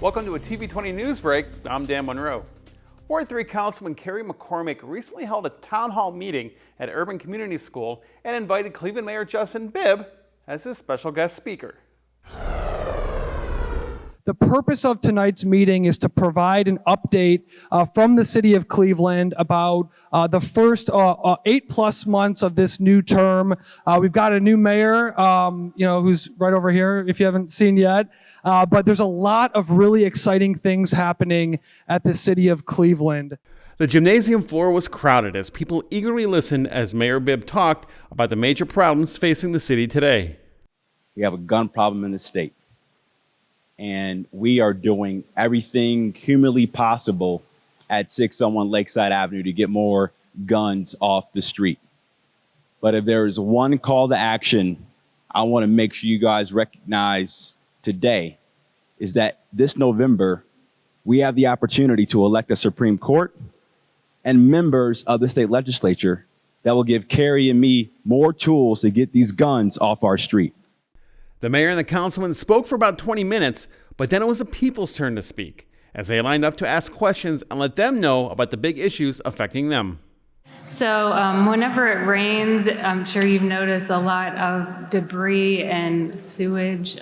Welcome to a TV20 News Break. I'm Dan Monroe. Ward 3 Councilman Carrie McCormick recently held a town hall meeting at Urban Community School and invited Cleveland Mayor Justin Bibb as his special guest speaker. The purpose of tonight's meeting is to provide an update from the city of Cleveland about the first 8+ months of this new term. We've got a new mayor, who's right over here if you haven't seen yet. But there's a lot of really exciting things happening at the city of Cleveland. The gymnasium floor was crowded as people eagerly listened as Mayor Bibb talked about the major problems facing the city today. We have a gun problem in the state, and we are doing everything humanly possible at 601 Lakeside Avenue to get more guns off the street. But if there is one call to action I want to make sure you guys recognize today, is that this November, we have the opportunity to elect a Supreme Court and members of the state legislature that will give Carrie and me more tools to get these guns off our street. The mayor and the councilman spoke for about 20 minutes, but then it was the people's turn to speak as they lined up to ask questions and let them know about the big issues affecting them. So whenever it rains, I'm sure you've noticed a lot of debris and sewage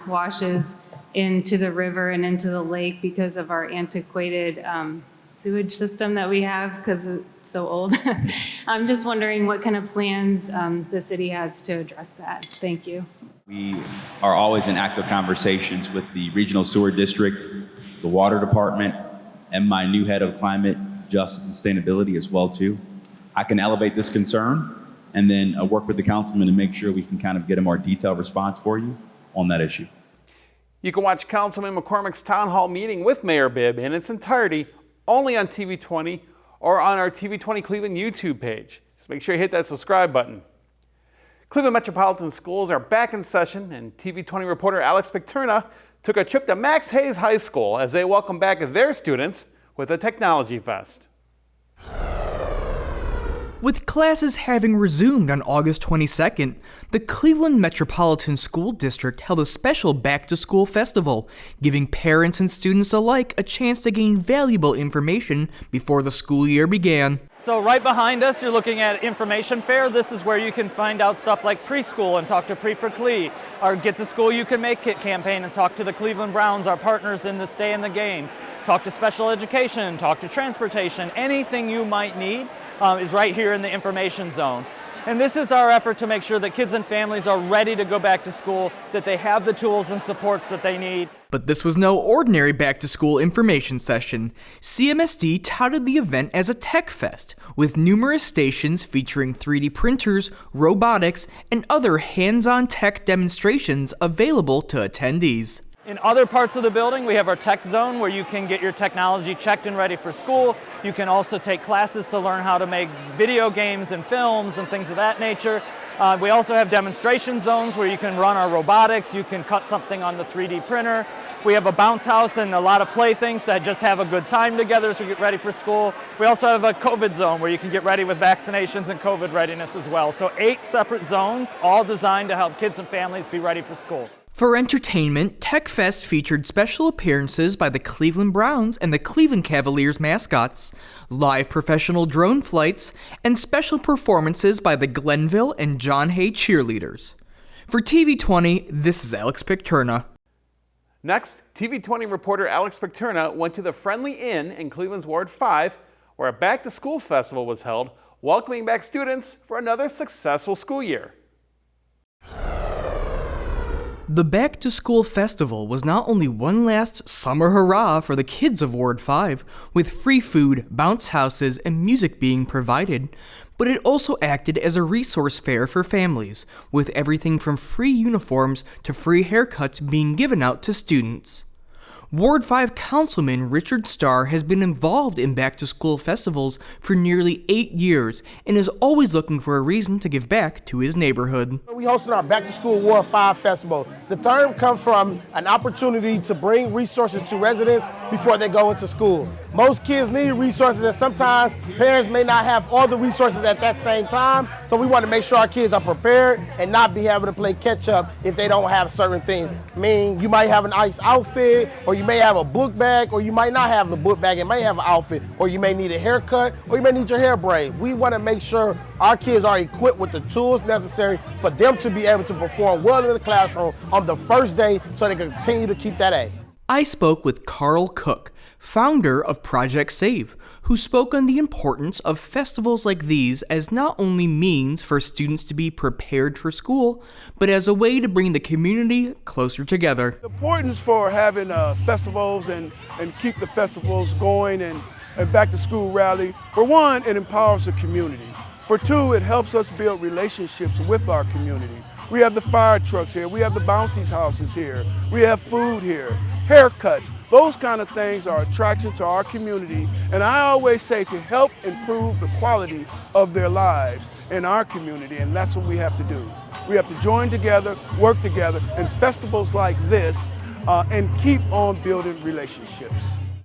washes into the river and into the lake because of our antiquated sewage system that we have because it's so old. I'm just wondering what kind of plans the city has to address that. Thank you. We are always in active conversations with the Regional Sewer District, the Water Department, and my new head of Climate, Justice, and Sustainability as well too. I can elevate this concern and then work with the councilman to make sure we can kind of get a more detailed response for you on that issue. You can watch Councilman McCormick's town hall meeting with Mayor Bibb in its entirety only on TV20 or on our TV20 Cleveland YouTube page. Just make sure you hit that subscribe button. Cleveland Metropolitan Schools are back in session, and TV20 reporter Alex Picterna took a trip to Max Hayes High School as they welcome back their students with a technology fest. With classes having resumed on August 22nd, the Cleveland Metropolitan School District held a special back-to-school festival, giving parents and students alike a chance to gain valuable information before the school year began. So right behind us, you're looking at Information Fair. This is where you can find out stuff like preschool and talk to Pre for Cle, our Get to School You Can Make It campaign and talk to the Cleveland Browns, our partners in the Stay in the Game. Talk to special education, talk to transportation, anything you might need is right here in the information zone. And this is our effort to make sure that kids and families are ready to go back to school, that they have the tools and supports that they need. But this was no ordinary back-to-school information session. CMSD touted the event as a tech fest, with numerous stations featuring 3D printers, robotics, and other hands-on tech demonstrations available to attendees. In other parts of the building, we have our tech zone where you can get your technology checked and ready for school. You can also take classes to learn how to make video games and films and things of that nature. We also have demonstration zones where you can run our robotics, you can cut something on the 3D printer. We have a bounce house and a lot of playthings to just have a good time together as we get ready for school. We also have a COVID zone where you can get ready with vaccinations and COVID readiness as well. So 8 separate zones, all designed to help kids and families be ready for school. For entertainment, Tech Fest featured special appearances by the Cleveland Browns and the Cleveland Cavaliers mascots, live professional drone flights, and special performances by the Glenville and John Hay cheerleaders. For TV20, this is Alex Picterna. Next, TV20 reporter Alex Picterna went to the Friendly Inn in Cleveland's Ward 5, where a back-to-school festival was held, welcoming back students for another successful school year. The Back to School Festival was not only one last summer hurrah for the kids of Ward 5, with free food, bounce houses, and music being provided, but it also acted as a resource fair for families, with everything from free uniforms to free haircuts being given out to students. Ward 5 Councilman Richard Starr has been involved in back-to-school festivals for nearly 8 years and is always looking for a reason to give back to his neighborhood. We hosted our back-to-school Ward 5 festival. The term comes from an opportunity to bring resources to residents before they go into school. Most kids need resources, and sometimes parents may not have all the resources at that same time. So So we want to make sure our kids are prepared and not be having to play catch up if they don't have certain things. I mean, you might have a nice outfit, or you may have a book bag, or you might not have the book bag and may have an outfit, or you may need a haircut, or you may need your hair braid. We want to make sure our kids are equipped with the tools necessary for them to be able to perform well in the classroom on the first day so they can continue to keep that A. I spoke with Carl Cook, founder of Project Save, who spoke on the importance of festivals like these as not only means for students to be prepared for school, but as a way to bring the community closer together. The importance for having festivals and keep the festivals going and back to school rally, for one, it empowers the community. For two, it helps us build relationships with our community. We have the fire trucks here, we have the bouncy houses here, we have food here, haircuts. Those kind of things are attractions to our community, and I always say to help improve the quality of their lives in our community, and that's what we have to do. We have to join together, work together, and festivals like this, and keep on building relationships.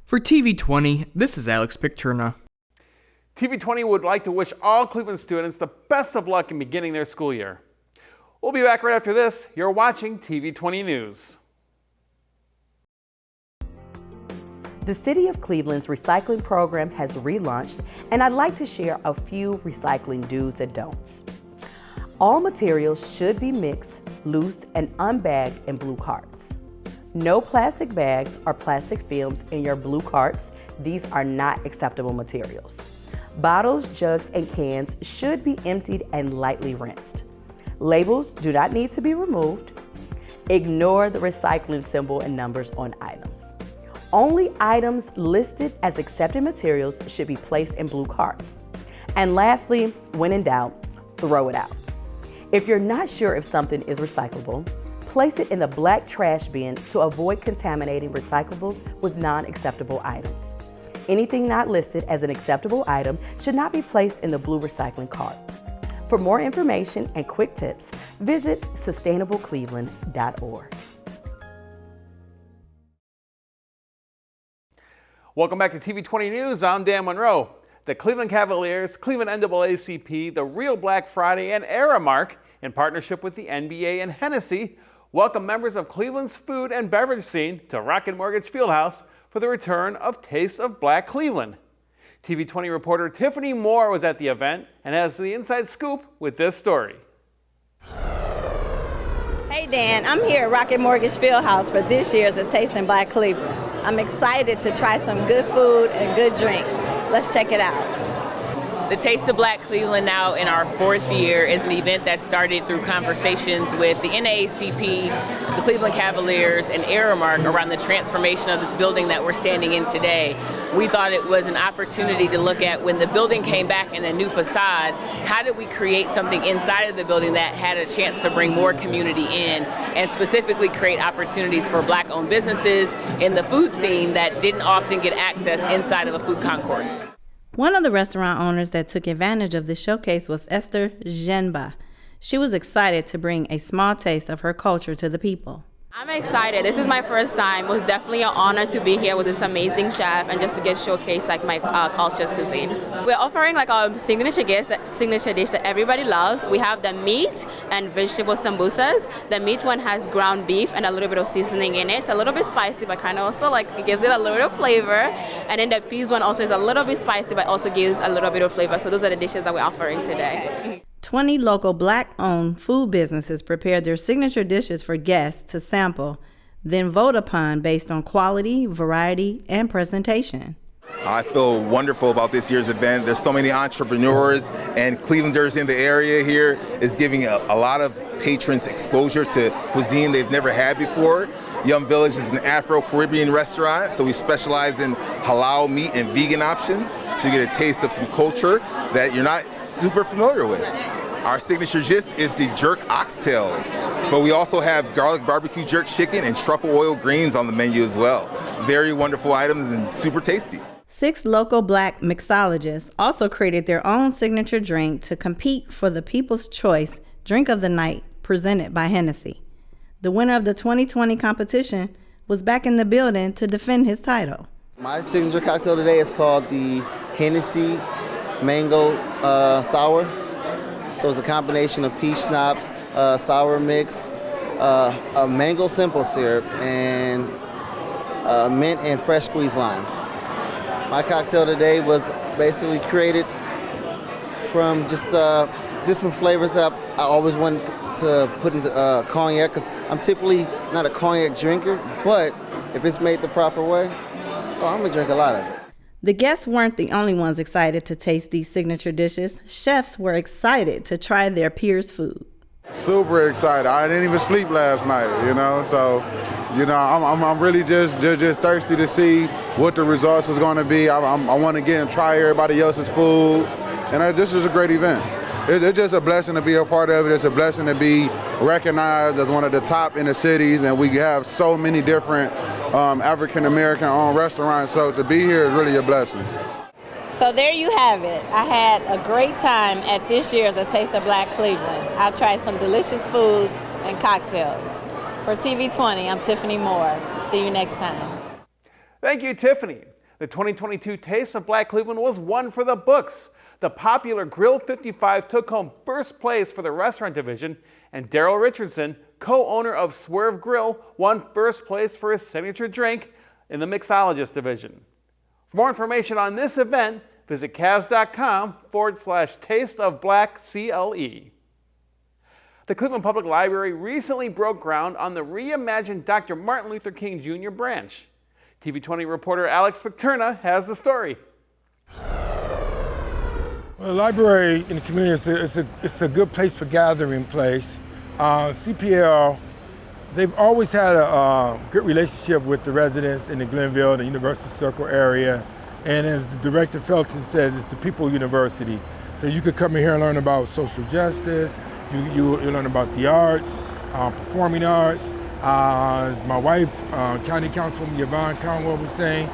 For TV20, this is Alex Picturna. TV20 would like to wish all Cleveland students the best of luck in beginning their school year. We'll be back right after this. You're watching TV20 News. The City of Cleveland's recycling program has relaunched, and I'd like to share a few recycling do's and don'ts. All materials should be mixed, loose, and unbagged in blue carts. No plastic bags or plastic films in your blue carts. These are not acceptable materials. Bottles, jugs, and cans should be emptied and lightly rinsed. Labels do not need to be removed. Ignore the recycling symbol and numbers on items. Only items listed as accepted materials should be placed in blue carts. And lastly, when in doubt, throw it out. If you're not sure if something is recyclable, place it in the black trash bin to avoid contaminating recyclables with non-acceptable items. Anything not listed as an acceptable item should not be placed in the blue recycling cart. For more information and quick tips, visit sustainablecleveland.org. Welcome back to TV20 News. I'm Dan Monroe. The Cleveland Cavaliers, Cleveland NAACP, the Real Black Friday, and Aramark, in partnership with the NBA and Hennessy, welcome members of Cleveland's food and beverage scene to Rocket Mortgage Fieldhouse for the return of Taste of Black Cleveland. TV20 reporter Tiffany Moore was at the event and has the inside scoop with this story. Hey Dan, I'm here at Rocket Mortgage Fieldhouse for this year's A Taste in Black Cleveland. I'm excited to try some good food and good drinks. Let's check it out. The Taste of Black Cleveland, now in our 4th year, is an event that started through conversations with the NAACP, the Cleveland Cavaliers, and Aramark around the transformation of this building that we're standing in today. We thought it was an opportunity to look at, when the building came back in a new facade, how did we create something inside of the building that had a chance to bring more community in, and specifically create opportunities for Black-owned businesses in the food scene that didn't often get access inside of a food concourse. One of the restaurant owners that took advantage of this showcase was Esther Zhenba. She was excited to bring a small taste of her culture to the people. I'm excited. This is my first time. It was definitely an honor to be here with this amazing chef and just to get showcased like my culture's cuisine. We're offering like a signature dish that everybody loves. We have the meat and vegetable sambusas. The meat one has ground beef and a little bit of seasoning in it. It's a little bit spicy, but kind of also like it gives it a little bit of flavor. And then the peas one also is a little bit spicy, but also gives a little bit of flavor. So those are the dishes that we're offering today. 20 local Black-owned food businesses prepared their signature dishes for guests to sample, then vote upon based on quality, variety, and presentation. I feel wonderful about this year's event. There's so many entrepreneurs, and Clevelanders in the area here is giving a lot of patrons exposure to cuisine they've never had before. Yum Village is an Afro-Caribbean restaurant, so we specialize in halal meat and vegan options, so you get a taste of some culture that you're not super familiar with. Our signature dish is the jerk oxtails, but we also have garlic barbecue jerk chicken and truffle oil greens on the menu as well. Very wonderful items and super tasty. 6 local Black mixologists also created their own signature drink to compete for the People's Choice Drink of the Night presented by Hennessy. The winner of the 2020 competition was back in the building to defend his title. My signature cocktail today is called the Hennessy Mango Sour. So it's a combination of peach schnapps, sour mix, a mango simple syrup, and mint and fresh squeezed limes. My cocktail today was basically created from just different flavors that I always wanted to put into cognac, because I'm typically not a cognac drinker, but if it's made the proper way, I'm gonna drink a lot of it. The guests weren't the only ones excited to taste these signature dishes. Chefs were excited to try their peers' food. Super excited. I didn't even sleep last night, so I'm really just thirsty to see what the results is going to be. I want to get and try everybody else's food, and this is a great event. It's just a blessing to be a part of it. It's a blessing to be recognized as one of the top in the cities, and we have so many different African-American owned restaurants, so to be here is really a blessing. So there you have it. I had a great time at this year's A Taste of Black Cleveland. I tried some delicious foods and cocktails. For TV20, I'm Tiffany Moore. See you next time. Thank you, Tiffany. The 2022 Taste of Black Cleveland was one for the books. The popular Grill 55 took home first place for the restaurant division, and Daryl Richardson, co-owner of Swerve Grill, won first place for his signature drink in the mixologist division. For more information on this event, visit cavs.com/tasteofblackcle. The Cleveland Public Library recently broke ground on the reimagined Dr. Martin Luther King Jr. branch. TV20 reporter Alex Picterna has the story. Well, the library in the community it's a good place for gathering place. CPL, they've always had a good relationship with the residents in the Glenville, the University Circle area. And as the director Felton says, it's the People University. So you could come in here and learn about social justice, you learn about the arts, performing arts. As my wife, County Councilwoman Yvonne Conwell was saying,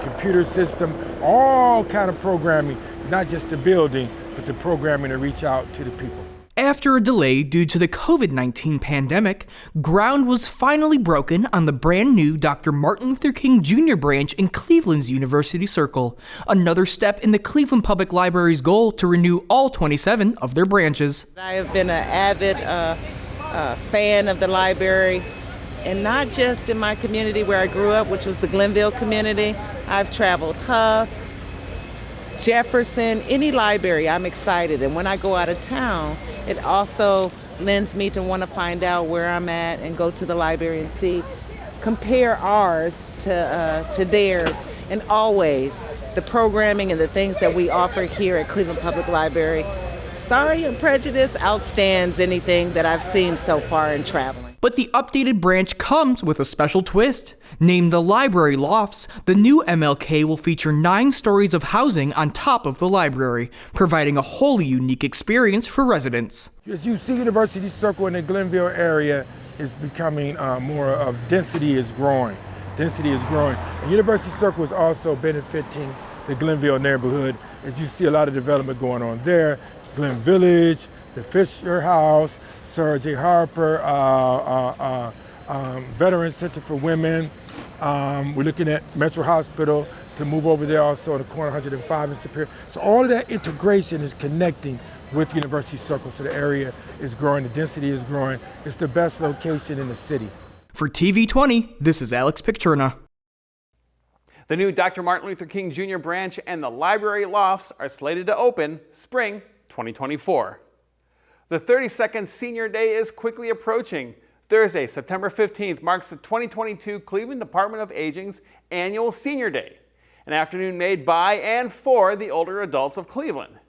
computer system, all kind of programming, not just the building, but the programming to reach out to the people. After a delay due to the COVID-19 pandemic, ground was finally broken on the brand new Dr. Martin Luther King Jr. branch in Cleveland's University Circle, another step in the Cleveland Public Library's goal to renew all 27 of their branches. I have been an avid fan of the library, and not just in my community where I grew up, which was the Glenville community. I've traveled Huff, Jefferson, any library, I'm excited. And when I go out of town, it also lends me to want to find out where I'm at and go to the library and see, compare ours to theirs. And always, the programming and the things that we offer here at Cleveland Public Library, sorry and prejudice, outstands anything that I've seen so far in traveling. But the updated branch comes with a special twist. Named the Library Lofts, the new MLK will feature 9 stories of housing on top of the library, providing a wholly unique experience for residents. As you see, University Circle in the Glenville area is becoming more of density is growing. Density is growing. And University Circle is also benefiting the Glenville neighborhood, as you see a lot of development going on there. Glen Village, the Fisher House, Sarah J. Harper, Veterans Center for Women. We're looking at Metro Hospital to move over there also on the corner 105 and Superior. So all of that integration is connecting with University Circle. So the area is growing, the density is growing. It's the best location in the city. For TV20, this is Alex Picterna. The new Dr. Martin Luther King Jr. branch and the library lofts are slated to open spring 2024. The 32nd Senior Day is quickly approaching. Thursday, September 15th, marks the 2022 Cleveland Department of Aging's annual Senior Day, an afternoon made by and for the older adults of Cleveland.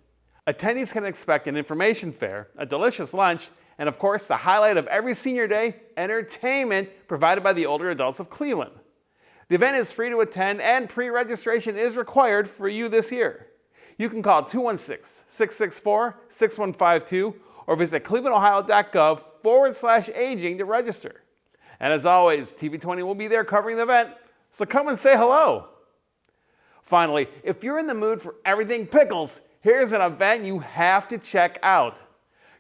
Attendees can expect an information fair, a delicious lunch, and of course, the highlight of every Senior Day, entertainment provided by the older adults of Cleveland. The event is free to attend and pre-registration is required for you this year. You can call 216-664-6152 or visit clevelandohio.gov/aging to register. And as always, TV20 will be there covering the event, so come and say hello. Finally, if you're in the mood for everything pickles, here's an event you have to check out.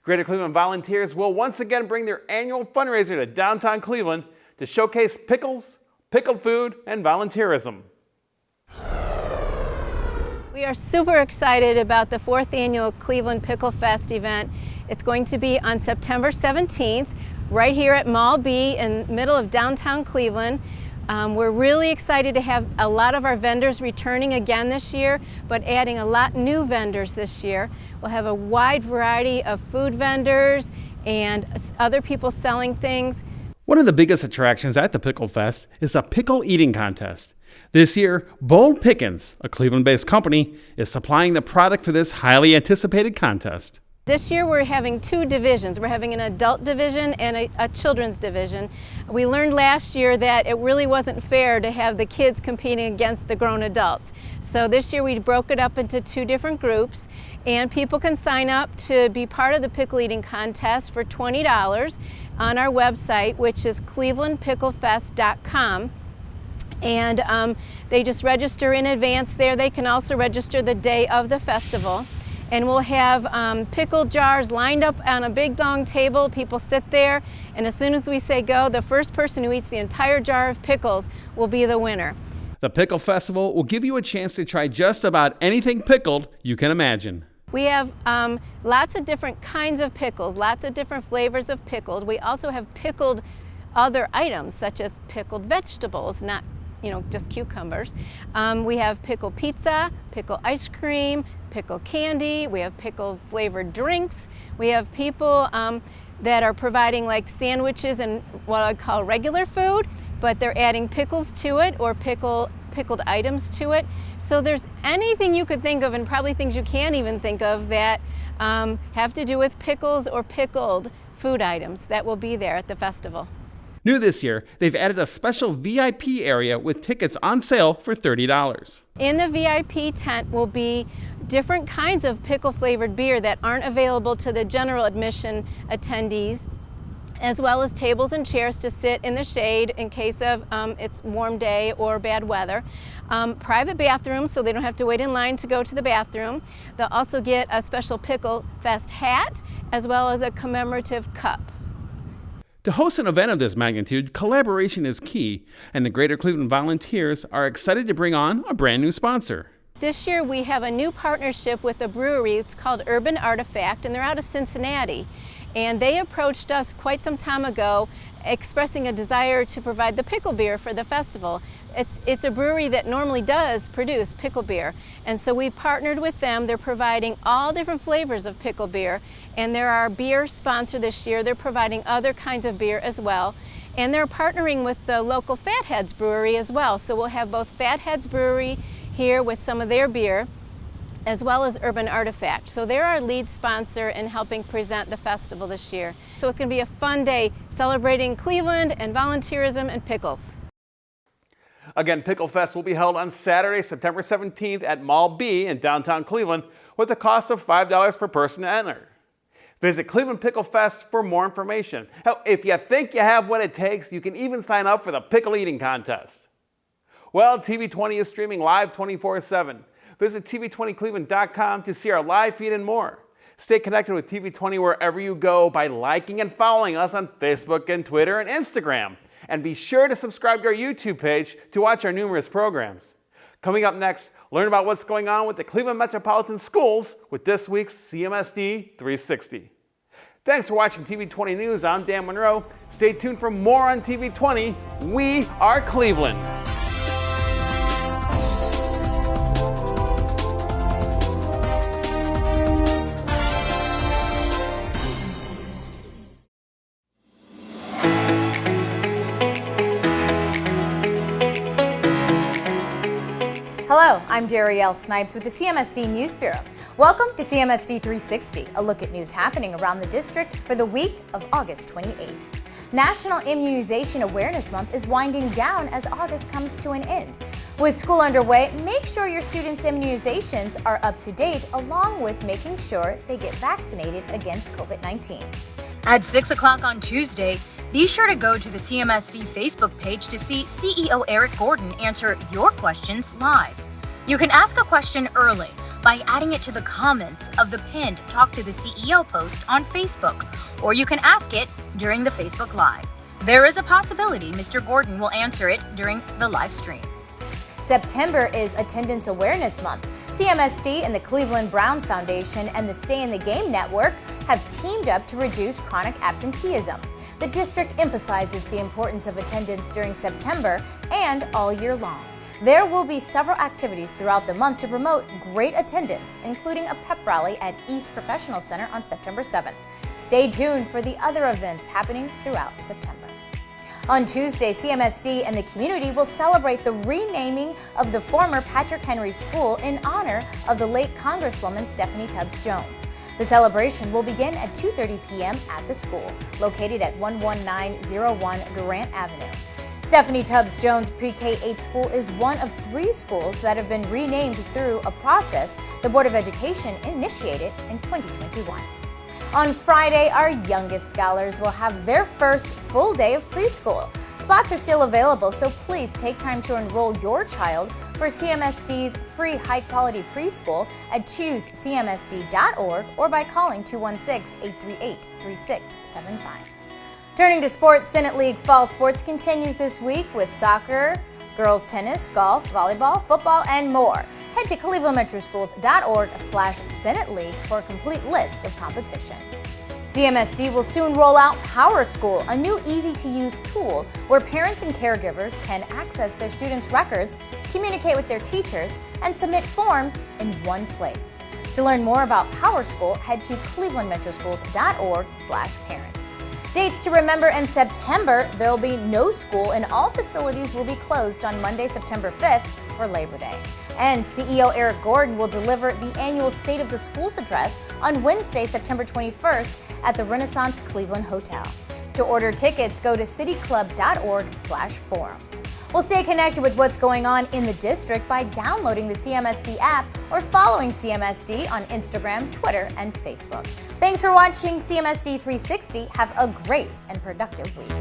Greater Cleveland volunteers will once again bring their annual fundraiser to downtown Cleveland to showcase pickles, pickled food, and volunteerism. We are super excited about the 4th annual Cleveland Pickle Fest event. It's going to be on September 17th, right here at Mall B in the middle of downtown Cleveland. We're really excited to have a lot of our vendors returning again this year, but adding a lot new vendors this year. We'll have a wide variety of food vendors and other people selling things. One of the biggest attractions at the Pickle Fest is a pickle eating contest. This year, Bold Pickens, a Cleveland-based company, is supplying the product for this highly anticipated contest. This year we're having 2 divisions. We're having an adult division and a children's division. We learned last year that it really wasn't fair to have the kids competing against the grown adults. So this year we broke it up into 2 different groups, and people can sign up to be part of the pickle eating contest for $20 on our website, which is clevelandpicklefest.com. And they just register in advance there. They can also register the day of the festival. And we'll have pickle jars lined up on a big long table. People sit there, and as soon as we say go, the first person who eats the entire jar of pickles will be the winner. The Pickle Festival will give you a chance to try just about anything pickled you can imagine. We have lots of different kinds of pickles, lots of different flavors of pickled. We also have pickled other items, such as pickled vegetables, not just cucumbers. We have pickle pizza, pickle ice cream, pickle candy. We have pickle flavored drinks. We have people that are providing like sandwiches and what I call regular food, but they're adding pickles to it or pickled items to it. So there's anything you could think of, and probably things you can't even think of, that have to do with pickles or pickled food items that will be there at the festival. New this year, they've added a special VIP area with tickets on sale for $30. In the VIP tent will be different kinds of pickle-flavored beer that aren't available to the general admission attendees, as well as tables and chairs to sit in the shade in case of it's warm day or bad weather. Private bathrooms, so they don't have to wait in line to go to the bathroom. They'll also get a special Pickle Fest hat, as well as a commemorative cup. To host an event of this magnitude, collaboration is key, and the Greater Cleveland Volunteers are excited to bring on a brand new sponsor. This year we have a new partnership with a brewery. It's called Urban Artifact, and they're out of Cincinnati. And they approached us quite some time ago expressing a desire to provide the pickle beer for the festival. It's a brewery that normally does produce pickle beer, and so we partnered with them. They're providing all different flavors of pickle beer, and they're our beer sponsor this year. They're providing other kinds of beer as well, and they're partnering with the local Fatheads Brewery as well. So we'll have both Fatheads Brewery here with some of their beer, as well as Urban Artifact. So they're our lead sponsor in helping present the festival this year. So it's going to be a fun day celebrating Cleveland and volunteerism and pickles. Again, Pickle Fest will be held on Saturday, September 17th at Mall B in downtown Cleveland with a cost of $5 per person to enter. Visit Cleveland Pickle Fest for more information. Hell, if you think you have what it takes, you can even sign up for the pickle eating contest. Well, TV20 is streaming live 24/7. Visit TV20cleveland.com to see our live feed and more. Stay connected with TV20 wherever you go by liking and following us on Facebook and Twitter and Instagram. And be sure to subscribe to our YouTube page to watch our numerous programs. Coming up next, learn about what's going on with the Cleveland Metropolitan Schools with this week's CMSD 360. Thanks for watching TV20 News. I'm Dan Monroe. Stay tuned for more on TV20. We are Cleveland. Hello, I'm Darielle Snipes with the CMSD News Bureau. Welcome to CMSD 360, a look at news happening around the district for the week of August 28th. National Immunization Awareness Month is winding down as August comes to an end. With school underway, make sure your students' immunizations are up to date, along with making sure they get vaccinated against COVID-19. At 6 o'clock on Tuesday, be sure to go to the CMSD Facebook page to see CEO Eric Gordon answer your questions live. You can ask a question early by adding it to the comments of the pinned Talk to the CEO post on Facebook, or you can ask it during the Facebook Live. There is a possibility Mr. Gordon will answer it during the live stream. September is Attendance Awareness Month. CMSD and the Cleveland Browns Foundation and the Stay in the Game Network have teamed up to reduce chronic absenteeism. The district emphasizes the importance of attendance during September and all year long. There will be several activities throughout the month to promote great attendance, including a pep rally at East Professional Center on September 7th. Stay tuned for the other events happening throughout September. On Tuesday, CMSD and the community will celebrate the renaming of the former Patrick Henry School in honor of the late Congresswoman Stephanie Tubbs Jones. The celebration will begin at 2:30 p.m. at the school, located at 11901 Durant Avenue. Stephanie Tubbs Jones Pre-K-8 School is one of 3 schools that have been renamed through a process the Board of Education initiated in 2021. On Friday, our youngest scholars will have their first full day of preschool. Spots are still available, so please take time to enroll your child for CMSD's free high-quality preschool at choosecmsd.org or by calling 216-838-3675. Turning to sports, Senate League Fall Sports continues this week with soccer, girls tennis, golf, volleyball, football, and more. Head to clevelandmetroschools.org/Senate League for a complete list of competition. CMSD will soon roll out Power School, a new easy-to-use tool where parents and caregivers can access their students' records, communicate with their teachers, and submit forms in one place. To learn more about Power School, head to clevelandmetroschools.org/parent. Dates to remember in September: there will be no school and all facilities will be closed on Monday, September 5th for Labor Day. And CEO Eric Gordon will deliver the annual State of the Schools address on Wednesday, September 21st at the Renaissance Cleveland Hotel. To order tickets, go to cityclub.org/forums. We'll stay connected with what's going on in the district by downloading the CMSD app or following CMSD on Instagram, Twitter, and Facebook. Thanks for watching CMSD 360. Have a great and productive week.